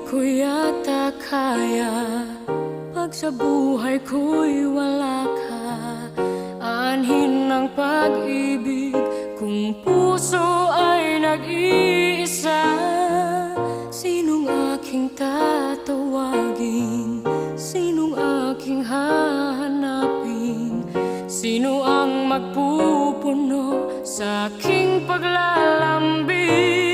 ko yata kaya pag sa buhay ko'y wala ka. Anhin ng pag-ibig kung puso ay nag-iisa. Sinong aking tatawagin? Sinong aking hahanapin? Sino ang magpupuno sa aking paglalambing?